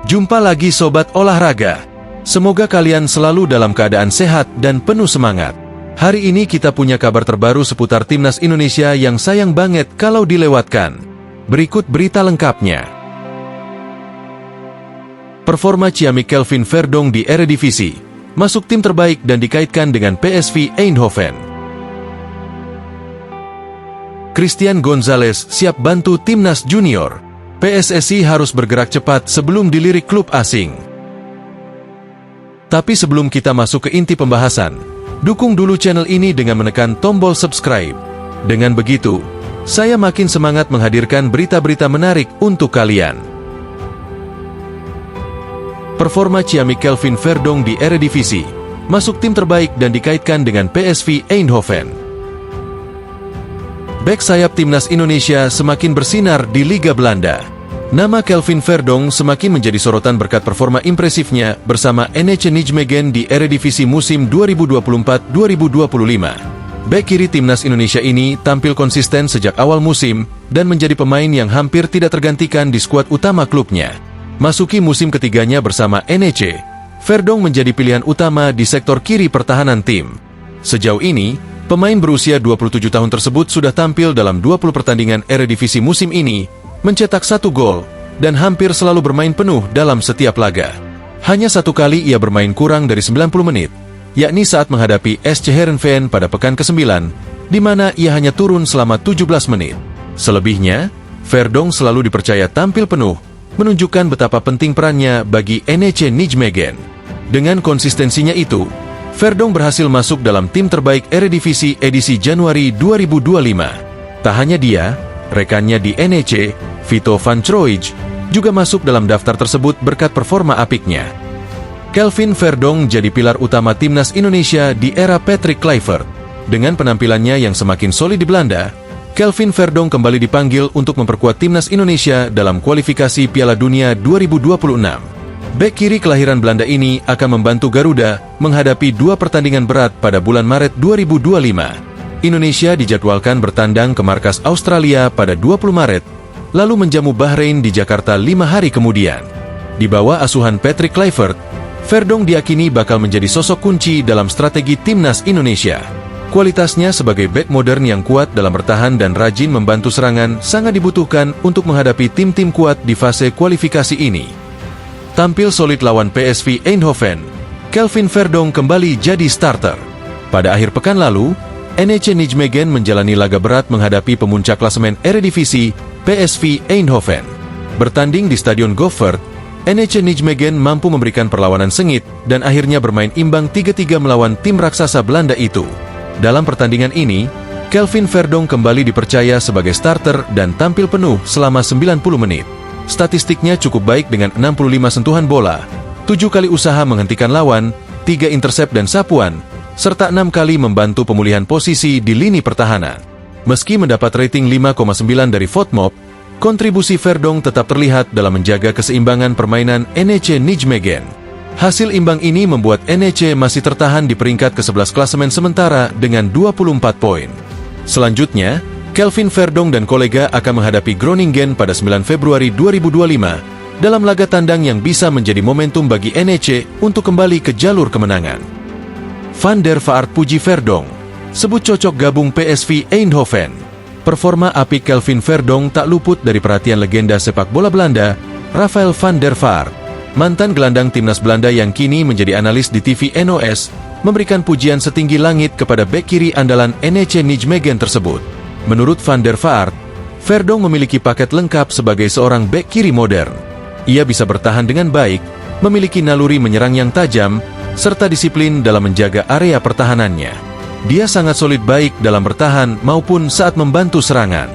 Jumpa lagi Sobat Olahraga. Semoga kalian selalu dalam keadaan sehat dan penuh semangat. Hari ini kita punya kabar terbaru seputar Timnas Indonesia yang sayang banget kalau dilewatkan. Berikut berita lengkapnya. Performa ciamik Kelvin Verdonk di Eredivisie, masuk tim terbaik dan dikaitkan dengan PSV Eindhoven. Christian Gonzalez siap bantu Timnas Junior. PSSI harus bergerak cepat sebelum dilirik klub asing. Tapi sebelum kita masuk ke inti pembahasan, dukung dulu channel ini dengan menekan tombol subscribe. Dengan begitu, saya makin semangat menghadirkan berita-berita menarik untuk kalian. Performa ciamik Kelvin Verdonk di Eredivisie, masuk tim terbaik dan dikaitkan dengan PSV Eindhoven. Bek sayap Timnas Indonesia semakin bersinar di Liga Belanda. Nama Kelvin Verdonk semakin menjadi sorotan berkat performa impresifnya bersama NEC Nijmegen di Eredivisie musim 2024-2025. Bek kiri Timnas Indonesia ini tampil konsisten sejak awal musim dan menjadi pemain yang hampir tidak tergantikan di skuad utama klubnya. Masuki musim ketiganya bersama NEC, Verdonk menjadi pilihan utama di sektor kiri pertahanan tim. Sejauh ini, pemain berusia 27 tahun tersebut sudah tampil dalam 20 pertandingan Eredivisie musim ini, mencetak 1 gol, dan hampir selalu bermain penuh dalam setiap laga. Hanya 1 kali ia bermain kurang dari 90 menit, yakni saat menghadapi SC Heerenveen pada pekan ke-9, di mana ia hanya turun selama 17 menit. Selebihnya, Verdonk selalu dipercaya tampil penuh, menunjukkan betapa penting perannya bagi NEC Nijmegen. Dengan konsistensinya itu, Verdonk berhasil masuk dalam tim terbaik Eredivisie edisi Januari 2025. Tak hanya dia, rekannya di NEC, Vito van Troij, juga masuk dalam daftar tersebut berkat performa apiknya. Kelvin Verdonk jadi pilar utama Timnas Indonesia di era Patrick Kluivert. Dengan penampilannya yang semakin solid di Belanda, Kelvin Verdonk kembali dipanggil untuk memperkuat Timnas Indonesia dalam kualifikasi Piala Dunia 2026. Bek kiri kelahiran Belanda ini akan membantu Garuda menghadapi 2 pertandingan berat pada bulan Maret 2025. Indonesia dijadwalkan bertandang ke markas Australia pada 20 Maret, lalu menjamu Bahrain di Jakarta 5 hari kemudian. Di bawah asuhan Patrick Kluivert, Verdonk diakini bakal menjadi sosok kunci dalam strategi Timnas Indonesia. Kualitasnya sebagai bek modern yang kuat dalam bertahan dan rajin membantu serangan sangat dibutuhkan untuk menghadapi tim-tim kuat di fase kualifikasi ini. Tampil solid lawan PSV Eindhoven, Kelvin Verdonk kembali jadi starter. Pada akhir pekan lalu, NEC Nijmegen menjalani laga berat menghadapi pemuncak klasemen Eredivisie, PSV Eindhoven. Bertanding di Stadion Goffert, NEC Nijmegen mampu memberikan perlawanan sengit dan akhirnya bermain imbang 3-3 melawan tim raksasa Belanda itu. Dalam pertandingan ini, Kelvin Verdonk kembali dipercaya sebagai starter dan tampil penuh selama 90 menit. Statistiknya cukup baik dengan 65 sentuhan bola, 7 kali usaha menghentikan lawan, 3 intercept dan sapuan, serta 6 kali membantu pemulihan posisi di lini pertahanan. Meski mendapat rating 5,9 dari Fotmob, kontribusi Verdonk tetap terlihat dalam menjaga keseimbangan permainan NEC Nijmegen. Hasil imbang ini membuat NEC masih tertahan di peringkat ke-11 klasemen sementara dengan 24 poin. Selanjutnya, Kelvin Verdonk dan kolega akan menghadapi Groningen pada 9 Februari 2025 dalam laga tandang yang bisa menjadi momentum bagi NEC untuk kembali ke jalur kemenangan. Van der Vaart puji Verdonk, sebut cocok gabung PSV Eindhoven. Performa apik Kelvin Verdonk tak luput dari perhatian legenda sepak bola Belanda, Rafael van der Vaart. Mantan gelandang Timnas Belanda yang kini menjadi analis di TV NOS, memberikan pujian setinggi langit kepada bek kiri andalan NEC Nijmegen tersebut. Menurut van der Vaart, Verdonk memiliki paket lengkap sebagai seorang bek kiri modern. Ia bisa bertahan dengan baik, memiliki naluri menyerang yang tajam, serta disiplin dalam menjaga area pertahanannya. Dia sangat solid baik dalam bertahan maupun saat membantu serangan.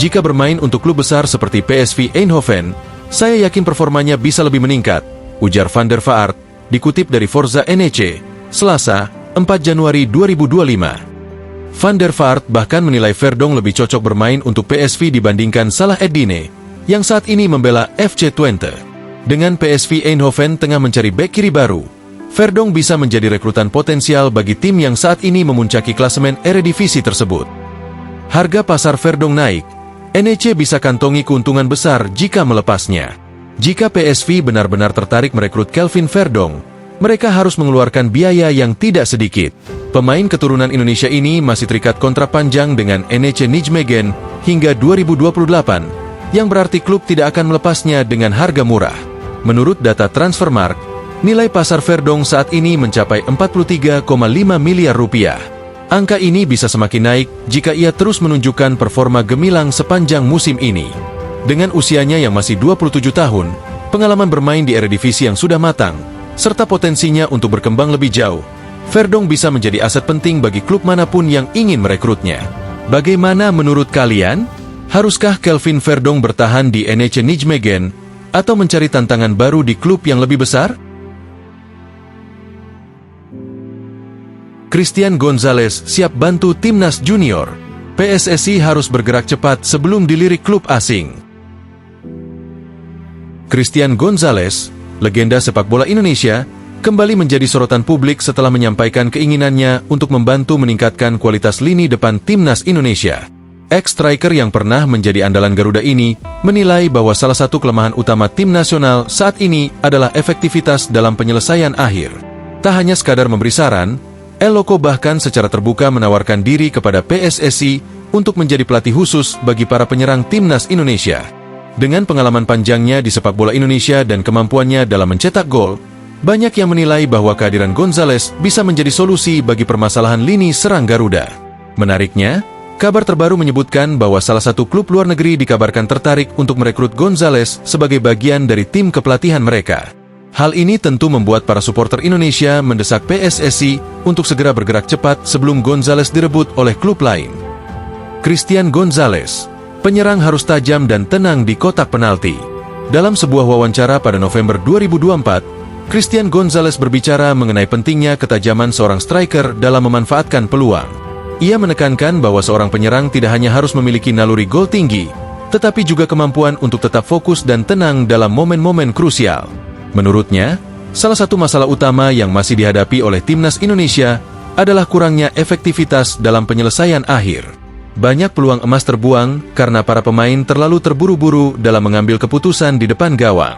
Jika bermain untuk klub besar seperti PSV Eindhoven, saya yakin performanya bisa lebih meningkat, ujar van der Vaart, dikutip dari Forza NEC, Selasa, 4 Januari 2025. Van der Vaart bahkan menilai Verdonk lebih cocok bermain untuk PSV dibandingkan Salah Eddine, yang saat ini membela FC Twente. Dengan PSV Eindhoven tengah mencari bek kiri baru, Verdonk bisa menjadi rekrutan potensial bagi tim yang saat ini memuncaki klasemen Eredivisie tersebut. Harga pasar Verdonk naik, NEC bisa kantongi keuntungan besar jika melepasnya. Jika PSV benar-benar tertarik merekrut Kelvin Verdong, mereka harus mengeluarkan biaya yang tidak sedikit. Pemain keturunan Indonesia ini masih terikat kontrak panjang dengan NEC Nijmegen hingga 2028, yang berarti klub tidak akan melepasnya dengan harga murah. Menurut data Transfermarkt, nilai pasar Verdong saat ini mencapai 43,5 miliar rupiah. Angka ini bisa semakin naik jika ia terus menunjukkan performa gemilang sepanjang musim ini. Dengan usianya yang masih 27 tahun, pengalaman bermain di Eredivisie yang sudah matang, serta potensinya untuk berkembang lebih jauh, Verdong bisa menjadi aset penting bagi klub manapun yang ingin merekrutnya. Bagaimana menurut kalian? Haruskah Kelvin Verdong bertahan di NEC Nijmegen atau mencari tantangan baru di klub yang lebih besar? Christian Gonzalez siap bantu timnas junior. PSSI harus bergerak cepat sebelum dilirik klub asing. Christian Gonzalez, legenda sepak bola Indonesia, kembali menjadi sorotan publik setelah menyampaikan keinginannya untuk membantu meningkatkan kualitas lini depan timnas Indonesia. Ex-striker yang pernah menjadi andalan Garuda ini menilai bahwa salah satu kelemahan utama tim nasional saat ini adalah efektivitas dalam penyelesaian akhir. Tak hanya sekadar memberi saran, El Loco bahkan secara terbuka menawarkan diri kepada PSSI untuk menjadi pelatih khusus bagi para penyerang timnas Indonesia. Dengan pengalaman panjangnya di sepak bola Indonesia dan kemampuannya dalam mencetak gol, banyak yang menilai bahwa kehadiran Gonzalez bisa menjadi solusi bagi permasalahan lini serang Garuda. Menariknya, kabar terbaru menyebutkan bahwa salah satu klub luar negeri dikabarkan tertarik untuk merekrut Gonzalez sebagai bagian dari tim kepelatihan mereka. Hal ini tentu membuat para supporter Indonesia mendesak PSSI untuk segera bergerak cepat sebelum Gonzalez direbut oleh klub lain. Christian Gonzalez, penyerang harus tajam dan tenang di kotak penalti. Dalam sebuah wawancara pada November 2024, Christian Gonzalez berbicara mengenai pentingnya ketajaman seorang striker dalam memanfaatkan peluang. Ia menekankan bahwa seorang penyerang tidak hanya harus memiliki naluri gol tinggi, tetapi juga kemampuan untuk tetap fokus dan tenang dalam momen-momen krusial. Menurutnya, salah satu masalah utama yang masih dihadapi oleh timnas Indonesia adalah kurangnya efektivitas dalam penyelesaian akhir. Banyak peluang emas terbuang karena para pemain terlalu terburu-buru dalam mengambil keputusan di depan gawang.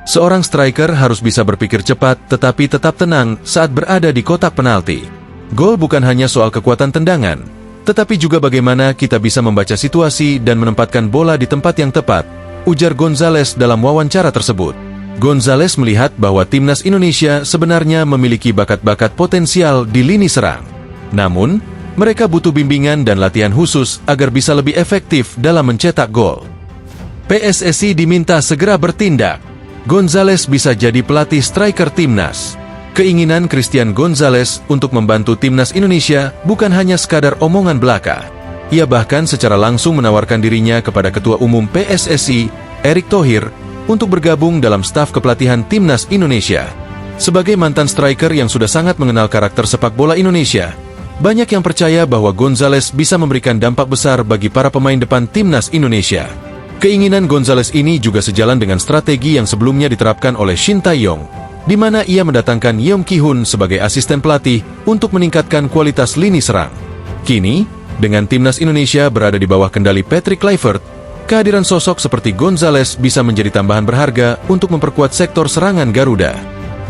Seorang striker harus bisa berpikir cepat tetapi tetap tenang saat berada di kotak penalti. Gol bukan hanya soal kekuatan tendangan, tetapi juga bagaimana kita bisa membaca situasi dan menempatkan bola di tempat yang tepat, ujar Gonzalez dalam wawancara tersebut. Gonzalez melihat bahwa timnas Indonesia sebenarnya memiliki bakat-bakat potensial di lini serang. Namun, mereka butuh bimbingan dan latihan khusus agar bisa lebih efektif dalam mencetak gol. PSSI diminta segera bertindak. Gonzalez bisa jadi pelatih striker timnas. Keinginan Christian Gonzalez untuk membantu timnas Indonesia bukan hanya sekadar omongan belaka. Ia bahkan secara langsung menawarkan dirinya kepada Ketua Umum PSSI, Erick Thohir, untuk bergabung dalam staf kepelatihan timnas Indonesia. Sebagai mantan striker yang sudah sangat mengenal karakter sepak bola Indonesia, banyak yang percaya bahwa Gonzalez bisa memberikan dampak besar bagi para pemain depan timnas Indonesia. Keinginan Gonzalez ini juga sejalan dengan strategi yang sebelumnya diterapkan oleh Shin Tae-yong, di mana ia mendatangkan Yeom Ki-hun sebagai asisten pelatih untuk meningkatkan kualitas lini serang. Kini, dengan timnas Indonesia berada di bawah kendali Patrick Kluivert, kehadiran sosok seperti Gonzalez bisa menjadi tambahan berharga untuk memperkuat sektor serangan Garuda.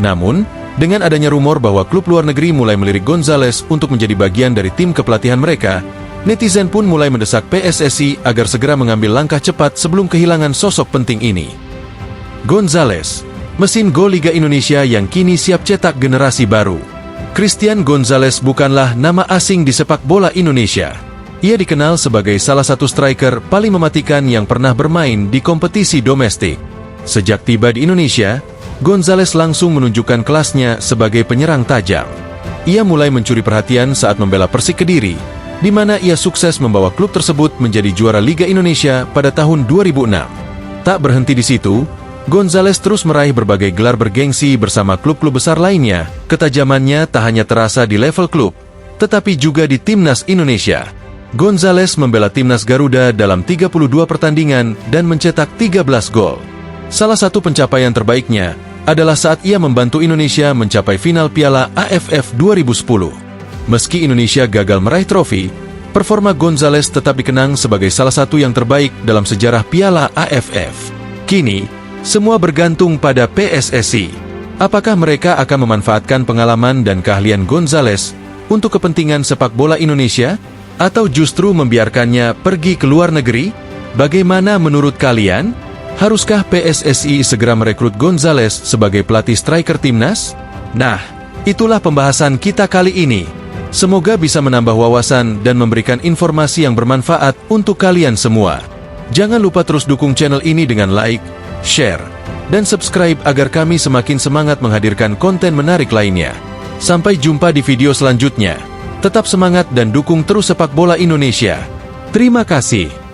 Namun, dengan adanya rumor bahwa klub luar negeri mulai melirik Gonzalez untuk menjadi bagian dari tim kepelatihan mereka, netizen pun mulai mendesak PSSI agar segera mengambil langkah cepat sebelum kehilangan sosok penting ini. Gonzalez, mesin gol Liga Indonesia yang kini siap cetak generasi baru. Christian Gonzalez bukanlah nama asing di sepak bola Indonesia. Ia dikenal sebagai salah satu striker paling mematikan yang pernah bermain di kompetisi domestik. Sejak tiba di Indonesia, Gonzalez langsung menunjukkan kelasnya sebagai penyerang tajam. Ia mulai mencuri perhatian saat membela Persik Kediri, di mana ia sukses membawa klub tersebut menjadi juara Liga Indonesia pada tahun 2006. Tak berhenti di situ, Gonzalez terus meraih berbagai gelar bergengsi bersama klub-klub besar lainnya. Ketajamannya tak hanya terasa di level klub, tetapi juga di timnas Indonesia. Gonzalez membela timnas Garuda dalam 32 pertandingan dan mencetak 13 gol. Salah satu pencapaian terbaiknya adalah saat ia membantu Indonesia mencapai final Piala AFF 2010. Meski Indonesia gagal meraih trofi, performa Gonzalez tetap dikenang sebagai salah satu yang terbaik dalam sejarah Piala AFF. Kini, Semua bergantung pada PSSI. Apakah mereka akan memanfaatkan pengalaman dan keahlian Gonzalez untuk kepentingan sepak bola Indonesia, atau justru membiarkannya pergi ke luar negeri? Bagaimana menurut kalian? Haruskah PSSI segera merekrut Gonzalez sebagai pelatih striker timnas? Nah, itulah pembahasan kita kali ini. Semoga bisa menambah wawasan dan memberikan informasi yang bermanfaat untuk kalian semua. Jangan lupa terus dukung channel ini dengan like, share, dan subscribe agar kami semakin semangat menghadirkan konten menarik lainnya. Sampai jumpa di video selanjutnya. Tetap semangat dan dukung terus sepak bola Indonesia. Terima kasih.